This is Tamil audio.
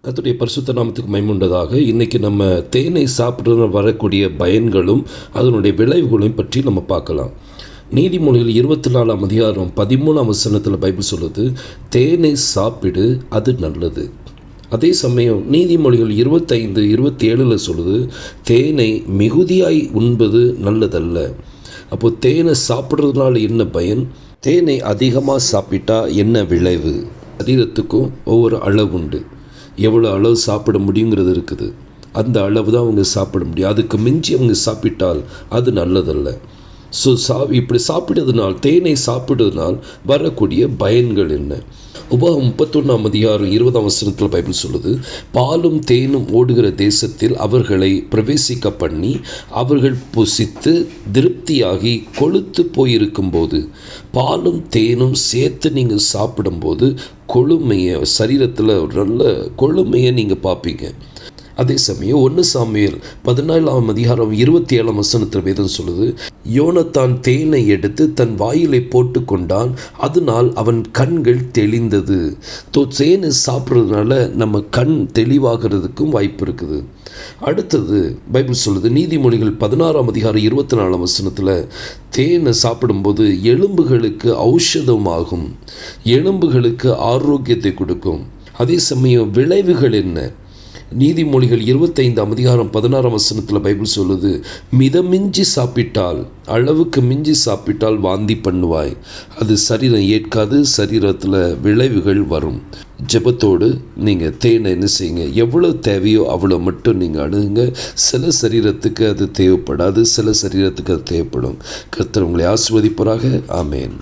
கர்த்தருடைய பரிசுத்த நாமத்துக்கு மகிமை. இன்னைக்கு நம்ம தேனை சாப்பிட்றதுல வரக்கூடிய பயன்களும் அதனுடைய விளைவுகளையும் பற்றி நம்ம பார்க்கலாம். நீதிமொழிகள் 24ஆம் அதிகாரம் 13ஆம் வசனத்தில் பைபிள் சொல்லுது, தேனை சாப்பிடு, அது நல்லது. அதே சமயம் நீதிமொழிகள் 25-27 சொல்லுது, தேனை மிகுதியாய் உண்பது நல்லதல்ல. அப்போ தேனை சாப்பிட்றதுனால என்ன பயன்? தேனை அதிகமாக சாப்பிட்டா என்ன விளைவு? சரீரத்துக்கும் ஒவ்வொரு அளவு உண்டு. எவ்வளோ அளவு சாப்பிட முடியுங்கிறது இருக்குது. அந்த அளவு தான் அவங்க சாப்பிட முடியும். அதுக்கு மிஞ்சி அவங்க சாப்பிட்டால் அது நல்லதல்ல. ஸோ இப்படி சாப்பிடுறதுனால், தேனை சாப்பிடுறதுனால் வரக்கூடிய பயன்கள் என்ன? உபாகம் 31ஆம் அதிகாரம் 20ஆம் வசனத்தில் பைபிள் சொல்லுது, பாலும் தேனும் ஓடுகிற தேசத்தில் அவர்களை பிரவேசிக்க பண்ணி அவர்கள் புசித்து திருப்தியாகி கொழுத்து போயிருக்கும்போது, பாலும் தேனும் சேர்த்து நீங்கள் சாப்பிடும்போது கொழுமையை, சரீரத்தில் நல்ல கொழுமையை நீங்கள் பார்ப்பீங்க. அதே சமயம் 1 சாமுவேல் 14ஆம் அதிகாரம் 27ஆம் வசனத்தில் வேதம் சொல்லுது, யோனத்தான் தேனை எடுத்து தன் வாயிலை போட்டு கொண்டான், அதனால் அவன் கண்கள் தெளிந்தது. தேனை சாப்பிட்றதுனால நம்ம கண் தெளிவாகிறதுக்கும் வாய்ப்பு இருக்குது. அடுத்தது பைபிள் சொல்லுது, நீதிமொழிகள் 16ஆம் அதிகாரம் 24ஆம் வசனத்தில், தேனை சாப்பிடும்போது எலும்புகளுக்கு ஔஷதமாகும், எலும்புகளுக்கு ஆரோக்கியத்தை கொடுக்கும். அதே சமயம் விளைவுகள் என்ன? நீதிமொழிகள் 25ஆம் அதிகாரம் 16ஆம் வசனத்தில் பைபிள் சொல்லுது, மிதமிஞ்சி சாப்பிட்டால், அளவுக்கு மிஞ்சி சாப்பிட்டால் வாந்தி பண்ணுவாய், அது சரீரம் ஏற்காது, சரீரத்தில் விளைவுகள் வரும். ஜெபத்தோடு நீங்கள் தேனை என்ன செய்யுங்க, எவ்வளோ தேவையோ அவ்வளோ மட்டும் நீங்கள் அணுகுங்க. சில சரீரத்துக்கு அது தேவைப்படாது, சில சரீரத்துக்கு அது தேவைப்படும். கர்த்தர் உங்களை ஆசீர்வதிப்பாராக. ஆமேன்.